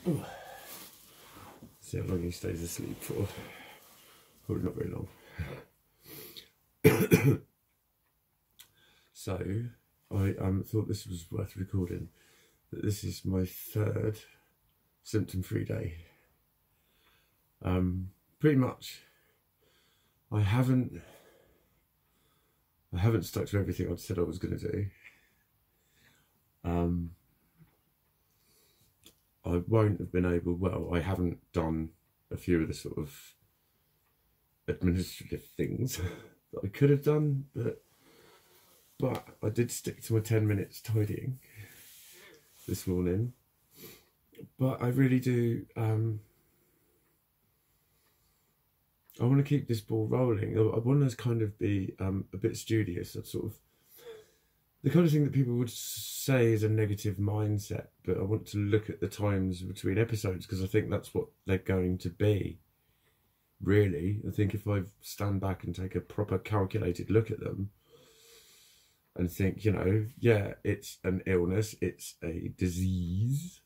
Ooh. See how long he stays asleep for. Probably not very long. So, I thought this was worth recording. That this is my 3rd symptom-free day. Pretty much. I haven't stuck to everything I said I was going to do. I won't have been able, well, I haven't done a few of the sort of administrative things that I could have done, but I did stick to my 10 minutes tidying this morning. But I really do, I want to keep this ball rolling. I want to kind of be a bit studious. I'd sort of, the kind of thing that people would say is a negative mindset, but I want to look at the times between episodes because I think that's what they're going to be. Really, I think if I stand back and take a proper calculated look at them and think, you know, yeah, it's an illness, it's a disease,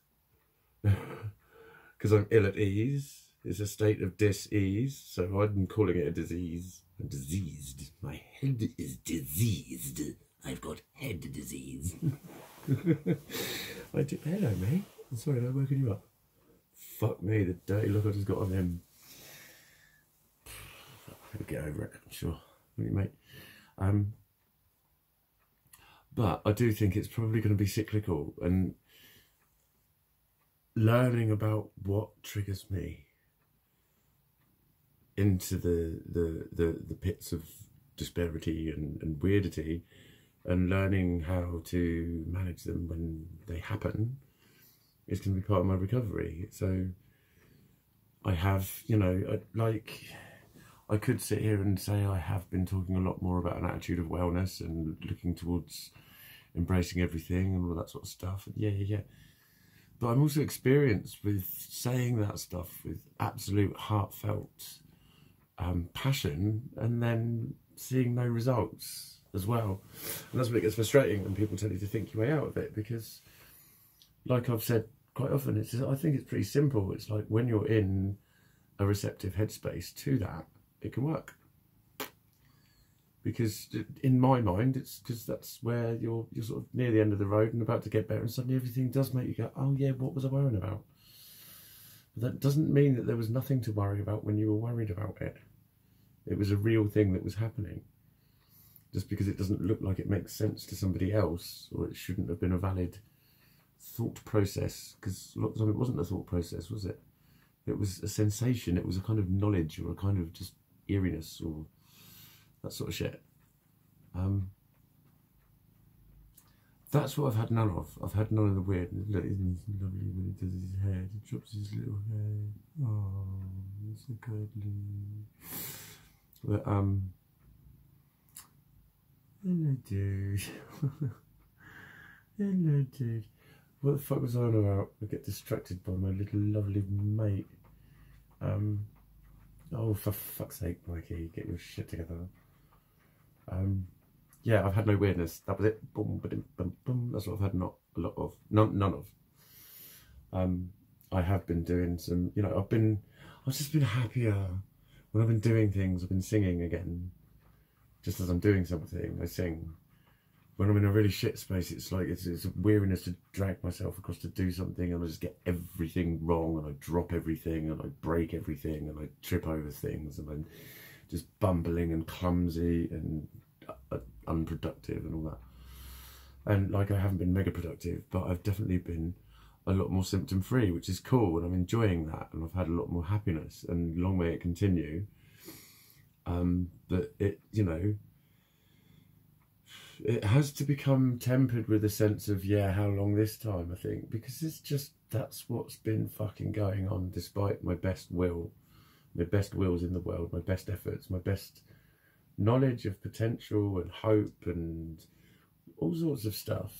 because I'm ill at ease. It's a state of dis-ease, so I'm calling it a disease. I'm diseased. My head is diseased. I've got head disease. I do. Hello, mate. I'm sorry, am I woken you up? Fuck me, the dirty look I just got on him. I'll get over it, I'm sure. Won't you, mate? But I do think it's probably going to be cyclical, and learning about what triggers me into the pits of disparity and weirdity, and learning how to manage them when they happen is going to be part of my recovery. So I have, you know, I could sit here and say I have been talking a lot more about an attitude of wellness and looking towards embracing everything and all that sort of stuff. And yeah. But I'm also experienced with saying that stuff with absolute heartfelt passion and then seeing no results as well. And that's when it gets frustrating when people tell you to think your way out of it, because like I've said quite often, I think it's pretty simple. It's like when you're in a receptive headspace to that, it can work. Because in my mind, it's because that's where you're sort of near the end of the road and about to get better, and suddenly everything does make you go, oh yeah, what was I worrying about? But that doesn't mean that there was nothing to worry about when you were worried about it. It was a real thing that was happening. Just because it doesn't look like it makes sense to somebody else, or it shouldn't have been a valid thought process, because a lot of the time it wasn't a thought process, was it? It was a sensation, it was a kind of knowledge, or a kind of just eeriness, or that sort of shit. That's what I've had none of. I've had none of the weird. Look, isn't he lovely when he does his hair? He drops his little hair. Oh, it's so cuddly. But hello, dude. Hello, dude. What the fuck was I on about? I get distracted by my little lovely mate. Oh, for fuck's sake, Mikey, get your shit together. Yeah, I've had no weirdness. That was it. Boom, boom, boom, boom. That's what I've had not a lot of. None of. I have been doing some, you know, I've just been happier when I've been doing things. I've been singing again. Just as I'm doing something, I sing. When I'm in a really shit space, it's like, it's a weariness to drag myself across to do something, and I just get everything wrong, and I drop everything, and I break everything, and I trip over things, and I'm just bumbling and clumsy and unproductive and all that. And like, I haven't been mega productive, but I've definitely been a lot more symptom free, which is cool, and I'm enjoying that, and I've had a lot more happiness, and long may it continue. But it, you know, it has to become tempered with a sense of, yeah, how long this time, I think, because it's just, that's what's been fucking going on, despite my best will, my best wills in the world, my best efforts, my best knowledge of potential and hope and all sorts of stuff.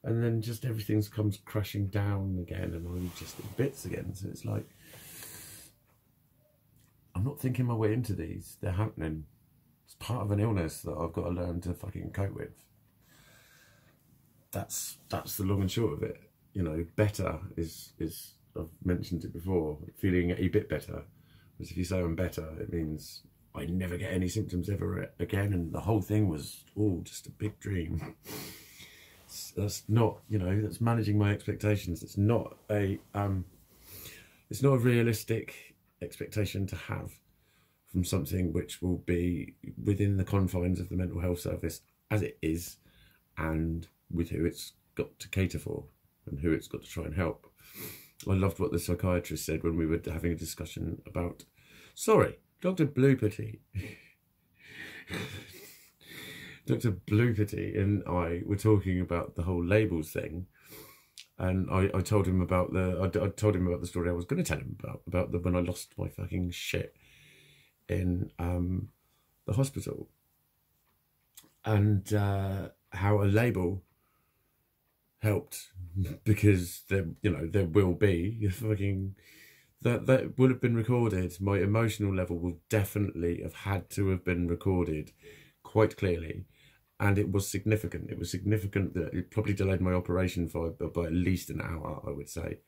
And then just everything comes crashing down again, and I'm just in bits again. So it's like, I'm not thinking my way into these, they're happening. It's part of an illness that I've got to learn to fucking cope with. That's the long and short of it. You know, better is I've mentioned it before, feeling a bit better. Because if you say I'm better, it means I never get any symptoms ever again, and the whole thing was all just a big dream. That's not, you know, that's managing my expectations. It's not a realistic expectation to have from something which will be within the confines of the mental health service as it is, and with who it's got to cater for and who it's got to try and help. I loved what the psychiatrist said when we were having a discussion about, sorry, Dr. Blueperty. Dr. Blueperty and I were talking about the whole labels thing, and I told him about I told him about the story I was going to tell him about when I lost my fucking shit in the hospital, and how a label helped, because there will be fucking that would have been recorded. My emotional level will definitely have had to have been recorded quite clearly, and it was significant. It was significant that it probably delayed my operation by at least an hour, I would say.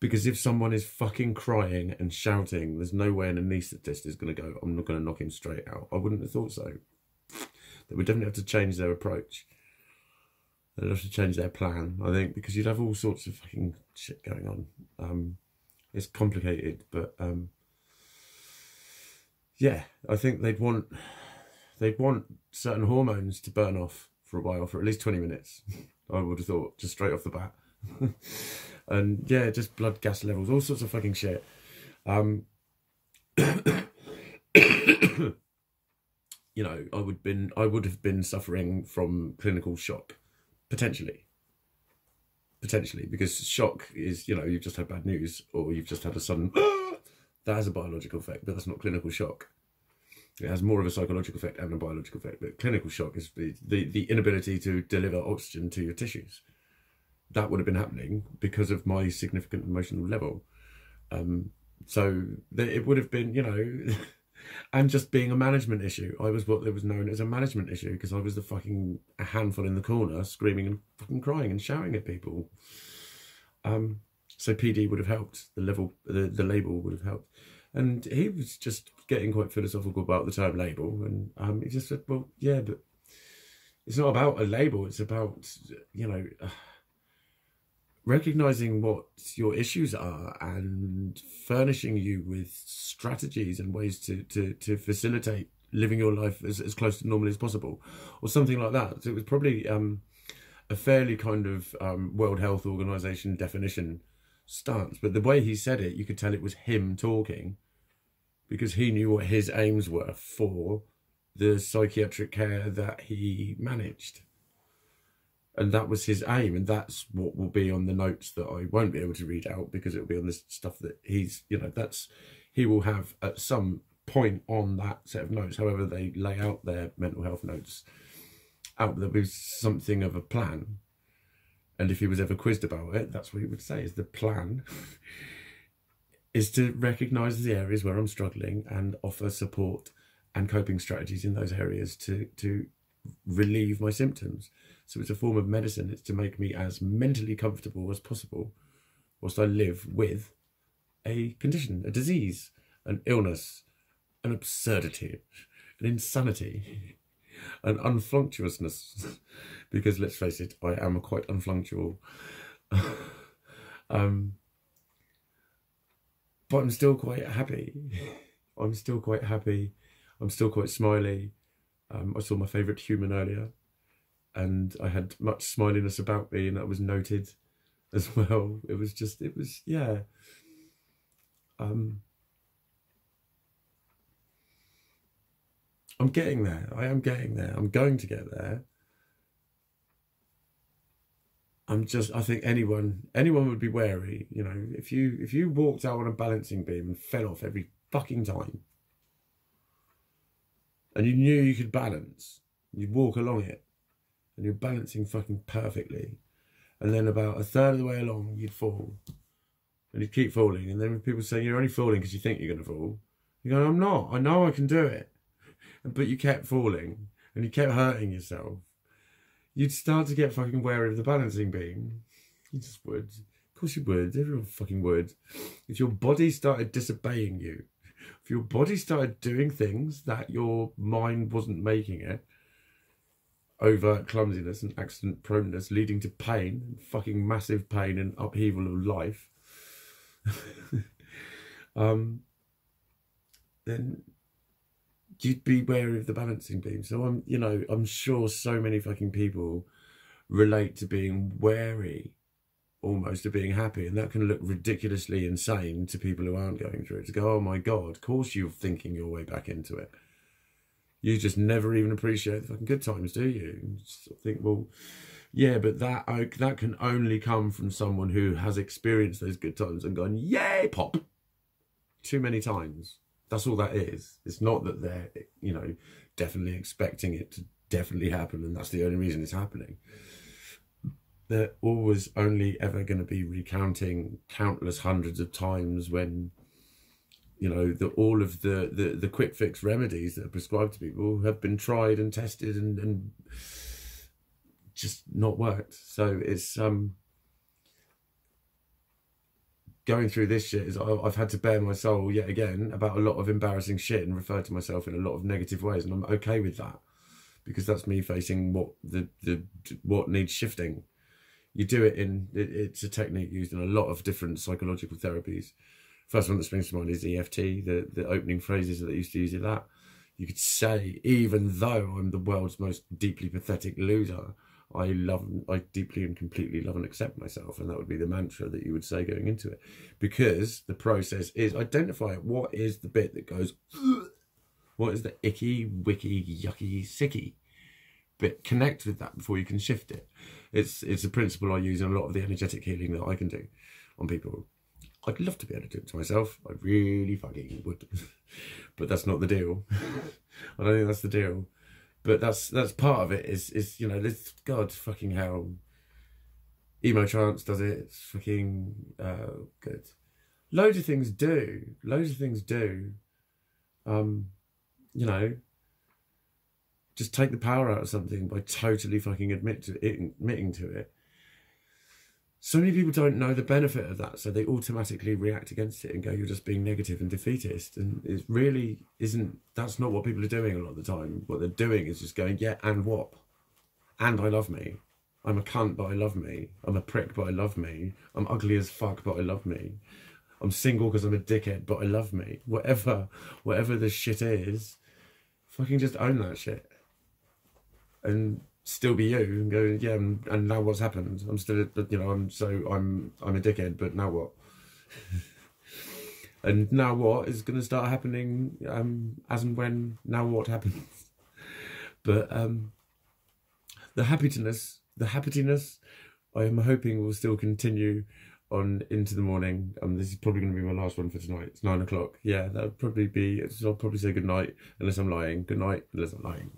Because if someone is fucking crying and shouting, there's no way an anaesthetist is going to go, I'm not going to knock him straight out. I wouldn't have thought so. They would definitely have to change their approach. They'd have to change their plan, I think, because you'd have all sorts of fucking shit going on. It's complicated, but yeah, I think they'd want certain hormones to burn off for a while, for at least 20 minutes. I would have thought, just straight off the bat. And yeah, just blood gas levels, all sorts of fucking shit. You know, I would have been suffering from clinical shock, potentially, because shock is, you know, you've just had bad news, or you've just had a sudden that has a biological effect, but that's not clinical shock. It has more of a psychological effect and a biological effect, but clinical shock is the inability to deliver oxygen to your tissues. That would have been happening because of my significant emotional level. So it would have been, you know, and just being a management issue. I was what was known as a management issue, because I was the fucking handful in the corner screaming and fucking crying and shouting at people. So PD would have helped. The label would have helped. And he was just getting quite philosophical about the term label. And he just said, well, yeah, but it's not about a label. It's about, you know, recognizing what your issues are and furnishing you with strategies and ways to facilitate living your life as close to normal as possible, or something like that. So it was probably a fairly kind of World Health Organization definition stance, but the way he said it, you could tell it was him talking, because he knew what his aims were for the psychiatric care that he managed. And that was his aim, and that's what will be on the notes that I won't be able to read out, because it'll be on this stuff that he's, you know, he will have at some point on that set of notes, however they lay out their mental health notes, there'll be something of a plan. And if he was ever quizzed about it, that's what he would say, is the plan is to recognise the areas where I'm struggling and offer support and coping strategies in those areas to relieve my symptoms. So it's a form of medicine. It's to make me as mentally comfortable as possible whilst I live with a condition, a disease, an illness, an absurdity, an insanity, an unfluctuousness. Because let's face it, I am quite unfluctual. But I'm still quite happy. I'm still quite happy. I'm still quite smiley. I saw my favourite human earlier, and I had much smiliness about me, and that was noted as well. Yeah. I'm getting there. I am getting there. I'm going to get there. I think anyone would be wary, you know, if you walked out on a balancing beam and fell off every fucking time, and you knew you could balance, you'd walk along it, and you're balancing fucking perfectly, and then about a third of the way along, you'd fall, and you'd keep falling, and then when people say you're only falling because you think you're going to fall, you go, I'm not, I know I can do it, but you kept falling, and you kept hurting yourself, you'd start to get fucking wary of the balancing beam. You just would. course you would. Everyone fucking would. If your body started disobeying you, if your body started doing things that your mind wasn't making it, overt clumsiness and accident proneness leading to pain, fucking massive pain and upheaval of life, then you'd be wary of the balancing beam. So I'm sure so many fucking people relate to being wary almost of being happy, and that can look ridiculously insane to people who aren't going through it, to go, oh my God, of course you're thinking your way back into it. You just never even appreciate the fucking good times, do you? You just think, well, yeah, but that can only come from someone who has experienced those good times and gone, yay, pop, too many times. That's all that is. It's not that they're, definitely expecting it to definitely happen and that's the only reason it's happening. They're always only ever going to be recounting countless hundreds of times when, all of the quick fix remedies that are prescribed to people have been tried and tested and just not worked. So it's going through this shit is I've had to bare my soul yet again about a lot of embarrassing shit and refer to myself in a lot of negative ways, and I'm okay with that because that's me facing what needs shifting. You do it it's a technique used in a lot of different psychological therapies. First one that springs to mind is EFT, the opening phrases that they used to use in that. You could say, even though I'm the world's most deeply pathetic loser, I deeply and completely love and accept myself. And that would be the mantra that you would say going into it. Because the process is identify what is the bit that goes, ugh. What is the icky, wicky, yucky, sicky bit? Connect with that before you can shift it. It's a principle I use in a lot of the energetic healing that I can do on people. I'd love to be able to do it to myself. I really fucking would. But that's not the deal. I don't think that's the deal. But that's part of it is this, God fucking hell. Emo trance does it. It's fucking good. Loads of things do. Just take the power out of something by totally fucking admitting to it. So many people don't know the benefit of that, so they automatically react against it and go, you're just being negative and defeatist. And it really isn't, that's not what people are doing a lot of the time. What they're doing is just going, yeah, and what? And I love me. I'm a cunt, but I love me. I'm a prick, but I love me. I'm ugly as fuck, but I love me. I'm single because I'm a dickhead, but I love me. Whatever the shit is, fucking just own that shit. And still be you and go, yeah, and now what's happened? I'm still, I'm a dickhead, but now what? And now what is going to start happening as and when now what happens. But the happiness, I am hoping will still continue on into the morning. This is probably going to be my last one for tonight. It's 9 o'clock. Yeah, that'll probably be, I'll probably say good night unless I'm lying. Good night unless I'm lying.